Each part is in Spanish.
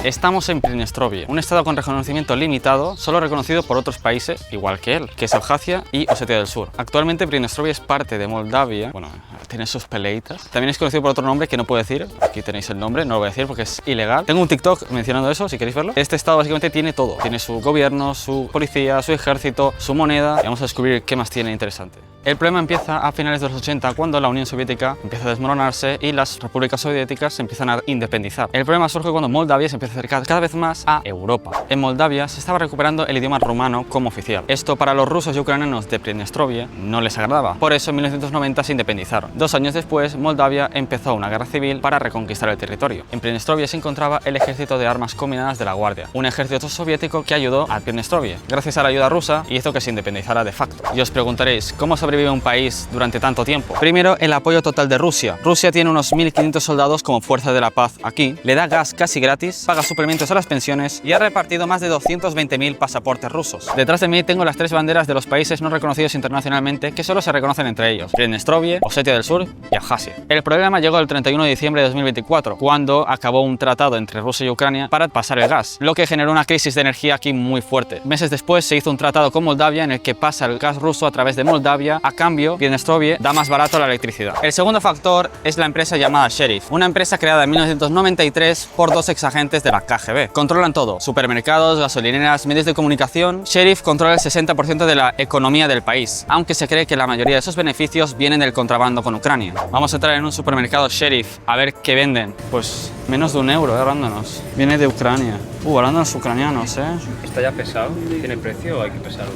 Estamos en Pridnestrovie, un estado con reconocimiento limitado, solo reconocido por otros países, igual que él, que es Abjasia y Osetia del Sur. Actualmente Pridnestrovie es parte de Moldavia, bueno, tiene sus peleitas. También es conocido por otro nombre que no puedo decir, aquí tenéis el nombre, no lo voy a decir porque es ilegal. Tengo un TikTok mencionando eso, si queréis verlo. Este estado básicamente tiene todo, tiene su gobierno, su policía, su ejército, su moneda, y vamos a descubrir qué más tiene interesante. El problema empieza a finales de los 80, cuando la Unión Soviética empieza a desmoronarse y las repúblicas soviéticas se empiezan a independizar. El problema surge cuando Moldavia se empieza a acercar cada vez más a Europa. En Moldavia se estaba recuperando el idioma rumano como oficial. Esto para los rusos y ucranianos de Pridnestrovie no les agradaba. Por eso en 1990 se independizaron. 2 años después, Moldavia empezó una guerra civil para reconquistar el territorio. En Pridnestrovie se encontraba el ejército de armas combinadas de la Guardia, un ejército soviético que ayudó a Pridnestrovie, gracias a la ayuda rusa, y hizo que se independizara de facto. Y os preguntaréis, ¿cómo sobrevive un país durante tanto tiempo? Primero, el apoyo total de Rusia. Rusia tiene unos 1.500 soldados como fuerza de la paz aquí, le da gas casi gratis, paga suplementos a las pensiones y ha repartido más de 220.000 pasaportes rusos. Detrás de mí tengo las 3 banderas de los países no reconocidos internacionalmente que solo se reconocen entre ellos: Pridnestrovie, Osetia del Sur y Abjasia. El problema llegó el 31 de diciembre de 2024, cuando acabó un tratado entre Rusia y Ucrania para pasar el gas, lo que generó una crisis de energía aquí muy fuerte. Meses después se hizo un tratado con Moldavia en el que pasa el gas ruso a través de Moldavia. A cambio, Pridnestrovie da más barato la electricidad. El segundo factor es la empresa llamada Sheriff, una empresa creada en 1993 por 2 exagentes de la KGB. Controlan todo: supermercados, gasolineras, medios de comunicación. Sheriff controla el 60% de la economía del país, aunque se cree que la mayoría de esos beneficios vienen del contrabando con Ucrania. Vamos a entrar en un supermercado Sheriff a ver qué venden. Pues menos de €1, arándanos. Viene de Ucrania. Arándanos ucranianos, ¿Está ya pesado? ¿Tiene precio o hay que pesarlo?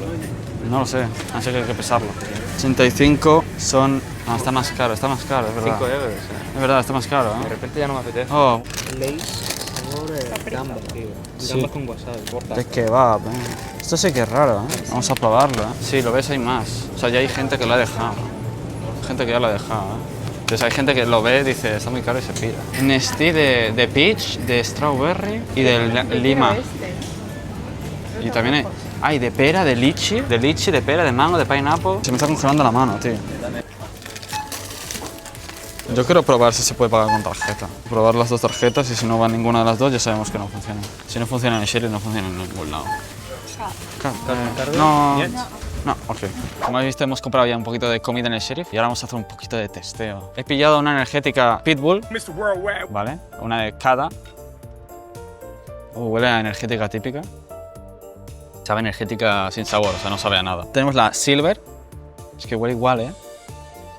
No lo sé, así que hay que pesarlo. 85 son... Ah, está más caro, es verdad. 5 euros. Es verdad, está más caro, De repente ya no me apetece. Oh, Lay's sabor gamba, tío. Sí. Gambas con wasabi, porta. de kebab, Esto sí que es raro, Vamos a probarlo, Sí, lo ves, hay más. O sea, ya hay gente que lo ha dejado. Gente que ya lo ha dejado, Entonces hay gente que lo ve y dice, está muy caro y se pira. Nestí de peach, de strawberry y de lima. Y también hay de pera, de lichi, de pera, de mango, de pineapple. Se me está congelando la mano, tío. Yo quiero probar si se puede pagar con tarjeta. Probar las 2 tarjetas y si no va ninguna de las 2 ya sabemos que no funciona. Si no funciona en el Sheriff, no funciona en ningún lado. No, ok. Como habéis visto, hemos comprado ya un poquito de comida en el Sheriff y ahora vamos a hacer un poquito de testeo. He pillado una energética Pitbull, ¿vale? Una de cada. Huele a energética típica. Sabe energética sin sabor, o sea, no sabe a nada. Tenemos la Silver, es que huele igual,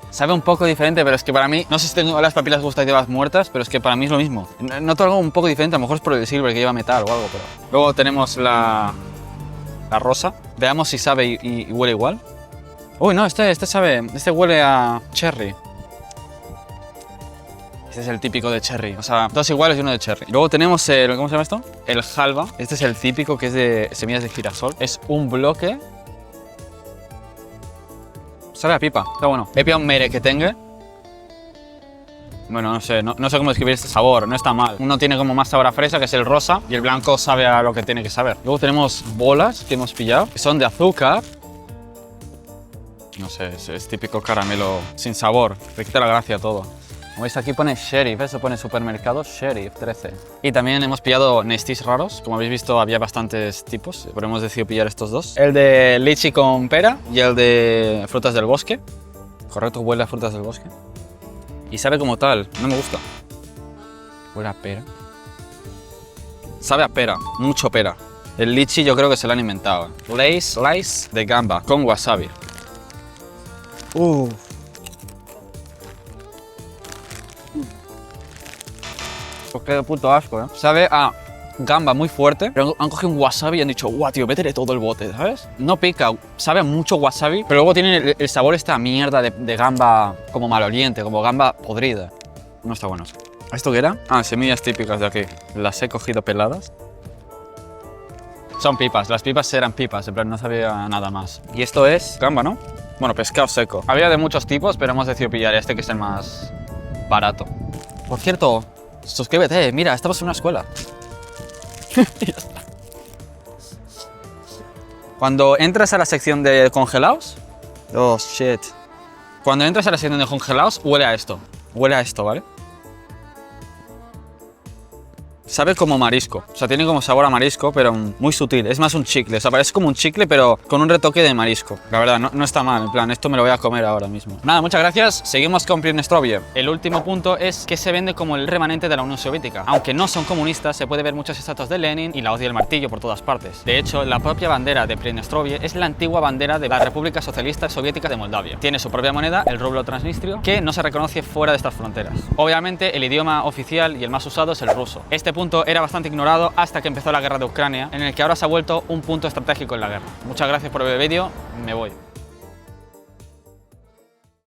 Sabe un poco diferente, pero es que para mí, no sé si tengo las papilas gustativas muertas, pero es que para mí es lo mismo. Noto algo un poco diferente, a lo mejor es por el Silver que lleva metal o algo, pero... Luego tenemos la rosa. Veamos si sabe y huele igual. Uy, no, este huele a cherry. Este es el típico de cherry, o sea, 2 iguales y uno de cherry. Luego tenemos el, ¿cómo se llama esto? El halva. Este es el típico, que es de semillas de girasol. Es un bloque. Sabe a pipa, está bueno. He pillado un merequetengue. Bueno, no sé cómo describir este sabor, no está mal. Uno tiene como más sabor a fresa, que es el rosa, y el blanco sabe a lo que tiene que saber. Luego tenemos bolas que hemos pillado, que son de azúcar. No sé, es típico caramelo sin sabor, le quita la gracia a todo. Como veis, aquí pone Sheriff, eso pone supermercado Sheriff 13. Y también hemos pillado Nestis raros. Como habéis visto, había bastantes tipos, pero hemos decidido pillar estos 2. El de lichi con pera y el de frutas del bosque. Correcto, huele a frutas del bosque. Y sabe como tal, no me gusta. Huele a pera. Sabe a pera, mucho pera. El lichi yo creo que se lo han inventado. Lay's slice de gamba con wasabi. Pues qué puto asco, Sabe a gamba muy fuerte, pero han cogido un wasabi y han dicho, guau, tío, métele todo el bote, ¿sabes? No pica, sabe a mucho wasabi, pero luego tiene el sabor esta mierda de gamba como maloliente, como gamba podrida. No está bueno. ¿Esto qué era? Ah, semillas típicas de aquí. Las he cogido peladas. Son pipas, las pipas eran pipas, en plan no sabía nada más. Y esto es gamba, ¿no? Bueno, pescado seco. Había de muchos tipos, pero hemos decidido pillar este, que es el más barato. Por cierto, suscríbete, mira, estamos en una escuela. Y ya está. Cuando entras a la sección de congelados... Oh, shit. Cuando entras a la sección de congelados, huele a esto. Huele a esto, ¿vale? Sabe como marisco, o sea, tiene como sabor a marisco, pero muy sutil. Es más un chicle, o sea, parece como un chicle, pero con un retoque de marisco. La verdad, no está mal, en plan, esto me lo voy a comer ahora mismo. Nada, muchas gracias. Seguimos con Pridnestrovie. El último punto es que se vende como el remanente de la Unión Soviética. Aunque no son comunistas, se puede ver muchas estatuas de Lenin y la hoz y el martillo por todas partes. De hecho, la propia bandera de Pridnestrovie es la antigua bandera de la República Socialista Soviética de Moldavia. Tiene su propia moneda, el rublo transnistrio, que no se reconoce fuera de estas fronteras. Obviamente, el idioma oficial y el más usado es el ruso. Este punto era bastante ignorado hasta que empezó la guerra de Ucrania, en el que ahora se ha vuelto un punto estratégico en la guerra. Muchas gracias por ver el vídeo, me voy.